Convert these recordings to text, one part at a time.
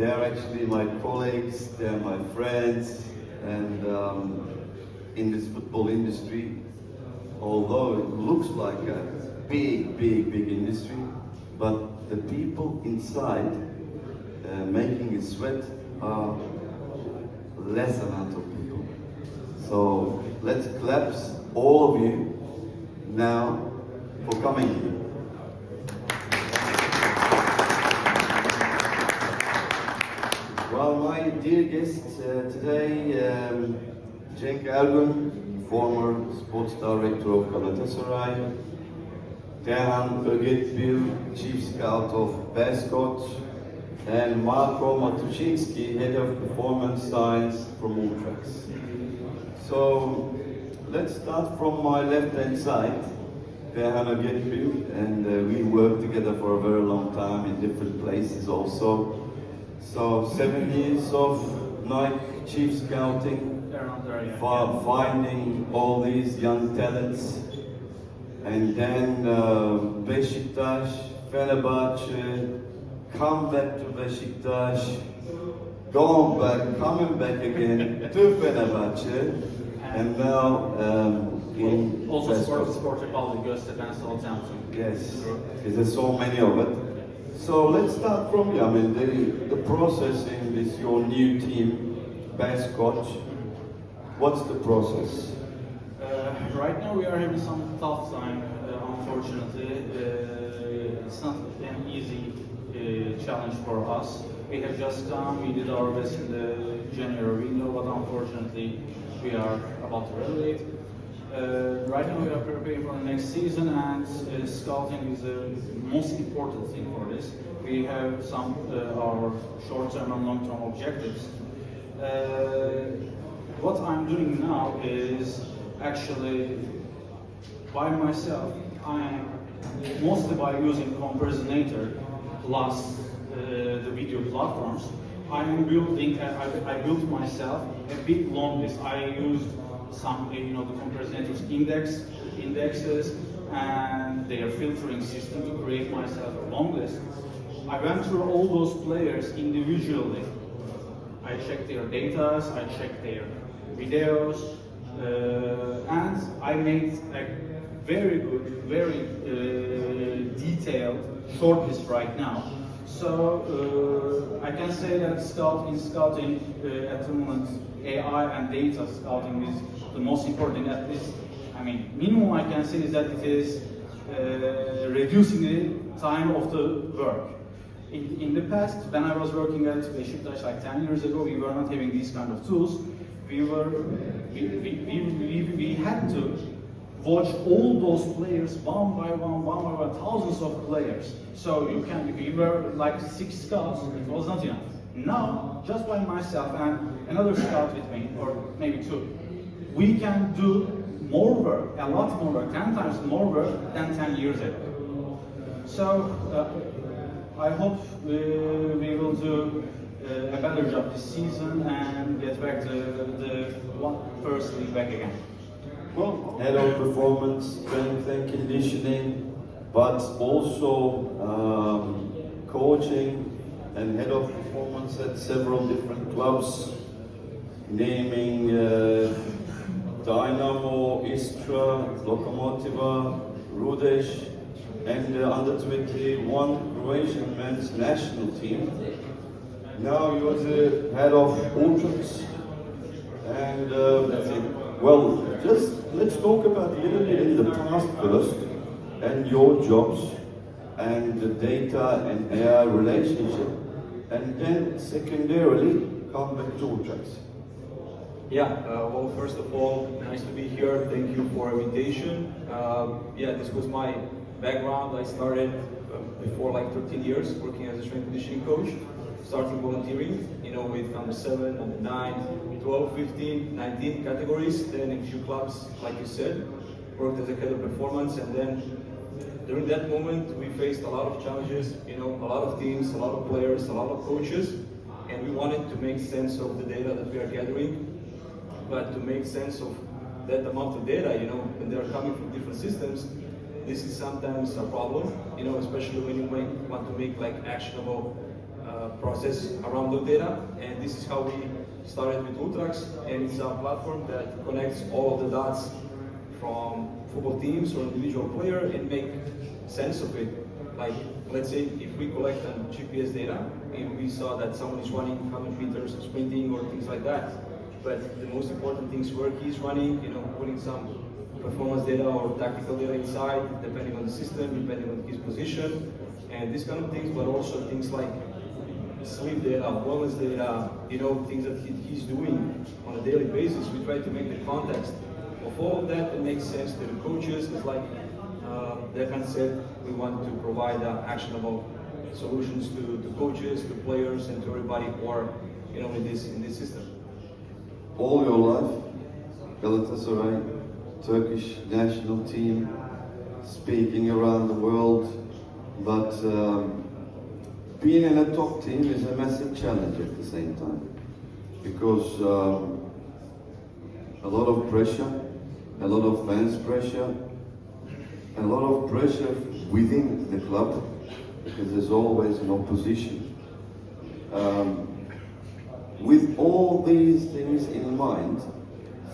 They are actually my colleagues, they're my friends, and in this football industry, although it looks like a big industry, but the people inside making it sweat are less amount of people. So let's clap all of you now for coming here. Well, my dear guests today, Cenk Ergun-Former Sports Director of Galatasaray, Dehan Ogetbil-Chief Scout of Beerschot, and Marko Matuszynski, Head of Performance Science from Ultrax. So let's start from my left-hand side, Dehan Ogetbil, and we worked together for a very long time in different places also. So 7 years of Nike Chief Scouting, finding all these young talents, and then Beşiktaş, Fenerbahçe, come back to Beşiktaş, going back, coming back again to Fenerbahçe, and now in also Sport Republic, Göztepe, Southampton. Yes, there's so many of it. So let's start from you. I mean, the process in this your new team, Beerschot. What's the process? Right now we are having some tough time, unfortunately. It's not an easy challenge for us. We have just come, we did our best in the January window, but unfortunately we are about to relegate. Right now we are preparing for the next season, and scouting is the most important thing for this. We have some our short-term and long-term objectives. What I'm doing now is actually by myself. I'm mostly by using Comparisonator plus the video platforms. I built myself a big long list. I used some, the Comparisonator's indexes and their filtering system to create myself a long list. I went through all those players individually. I checked their data, I checked their videos, and I made a very good, very detailed shortlist right now. So I can say that scouting at the moment, AI and data scouting is the most important. At least, I mean, minimum I can say is that it is reducing the time of the work. In the past, when I was working at Beşiktaş like 10 years ago, we were not having these kind of tools. We had to watch all those players one by one, thousands of players. So we were like 6 scouts, it was not enough. Now, just by myself and another scout with me, or maybe 2, we can do more work, a lot more work, 10 times more work than 10 years ago. So, I hope we will do a better job this season and get back to the first league back again. Well, head of performance, strength and conditioning, but also coaching and head of performance at several different clubs, naming Dynamo, Istra, Lokomotiva, Rudesh, and the under 21 Croatian men's national team. Now you're the head of Ultrax, and well, just let's talk about a little bit in the past first, and your jobs, and the data and AI relationship, and then secondarily come back to Ultrax. Yeah, well, first of all, nice to be here. Thank you for invitation. Yeah, this was my background. I started before like 13 years working as a strength conditioning coach, starting volunteering, with under 7, under 9, 12, 15, 19 categories, then in a few clubs, like you said, worked as a head of performance, and then during that moment we faced a lot of challenges, a lot of teams, a lot of players, a lot of coaches, and we wanted to make sense of the data that we are gathering. But to make sense of that amount of data, when they are coming from different systems, this is sometimes a problem, especially when you want to make like actionable process around the data, and this is how we started with Ultrax, and it's a platform that connects all of the dots from football teams or individual player and make sense of it. Like, let's say if we collect on GPS data and we saw that someone is running 100 meters sprinting or things like that, but the most important things where he's running, putting some performance data or tactical data inside, depending on the system, depending on his position, and these kind of things, but also things like sleep data, wellness data, things that he's doing on a daily basis. We try to make the context of all of that and make sense to the coaches. It's like Dehan said, we want to provide actionable solutions to coaches, to players, and to everybody who are in this system. All your life, Galatasaray, Turkish national team, speaking around the world, but being in a top team is a massive challenge at the same time, because a lot of pressure, a lot of fans pressure, a lot of pressure within the club, because there's always an opposition. With all these things in mind,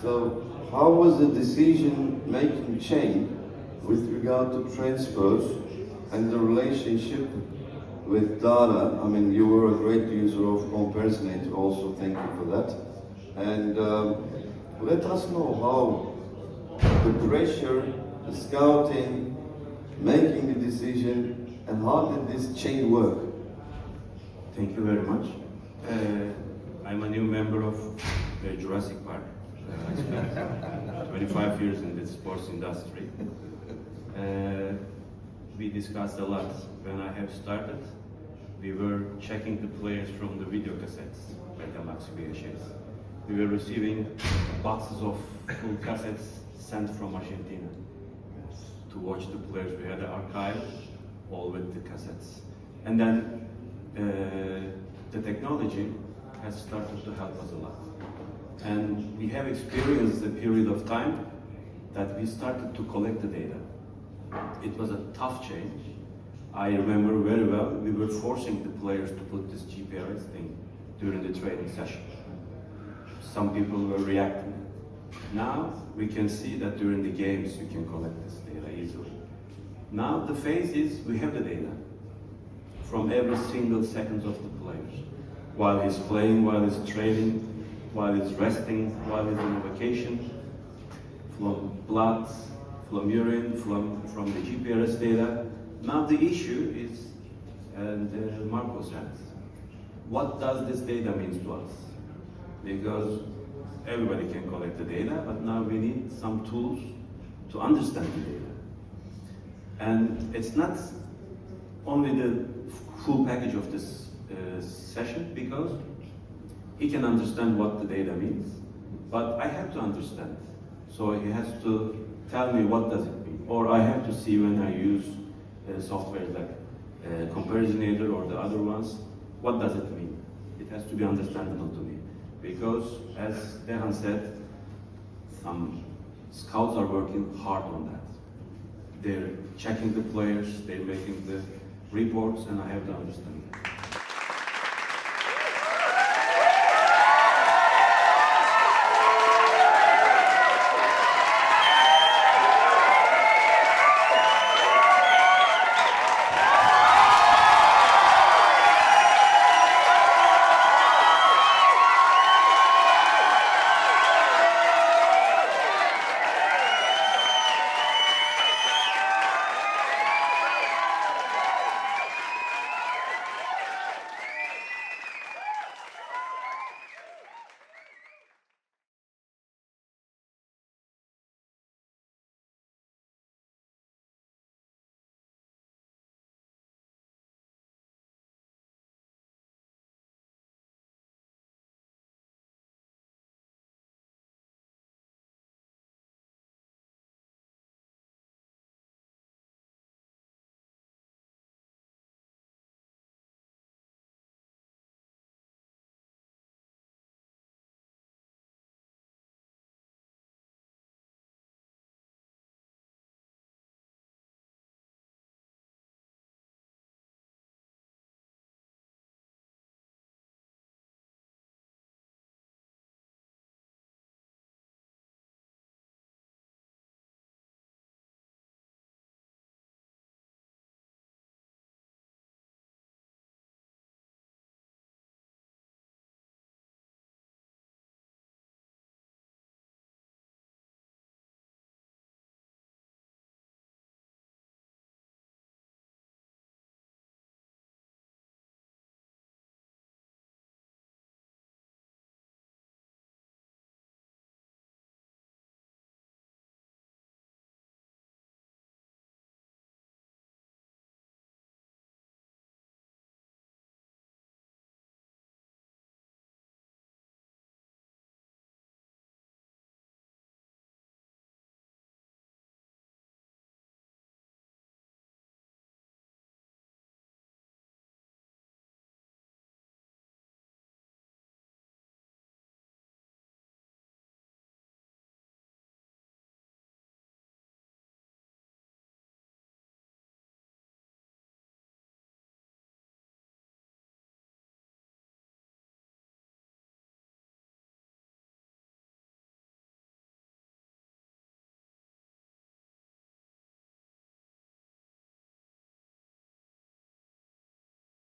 so how was the decision-making chain with regard to transfers and the relationship with data? I mean, you were a great user of Comparisonator, also thank you for that. And let us know how the pressure, the scouting, making the decision, and how did this chain work? Thank you very much. I'm a new member of Jurassic Park. I spent 25 years in the sports industry. We discussed a lot. When I have started, we were checking the players from the video cassettes by Galaxy VHS. We were receiving boxes of full cassettes sent from Argentina to watch the players. We had an archive, all with the cassettes. And then the technology has started to help us a lot. And we have experienced a period of time that we started to collect the data. It was a tough change. I remember very well, we were forcing the players to put this GPS thing during the training session. Some people were reacting. Now we can see that during the games we can collect this data easily. Now the phase is we have the data from every single second of the players. While he's playing, while he's training, while he's resting, while he's on vacation, from blood, from urine, from the GPS data. Now the issue is, and Marco said, what does this data mean to us? Because everybody can collect the data, but now we need some tools to understand the data. And it's not only the full package of this session, because he can understand what the data means, but I have to understand. So he has to tell me what does it mean, or I have to see when I use software like Comparisonator or the other ones, what does it mean? It has to be understandable to me, because as Dehan said, some scouts are working hard on that. They're checking the players, they're making the reports, and I have to understand that.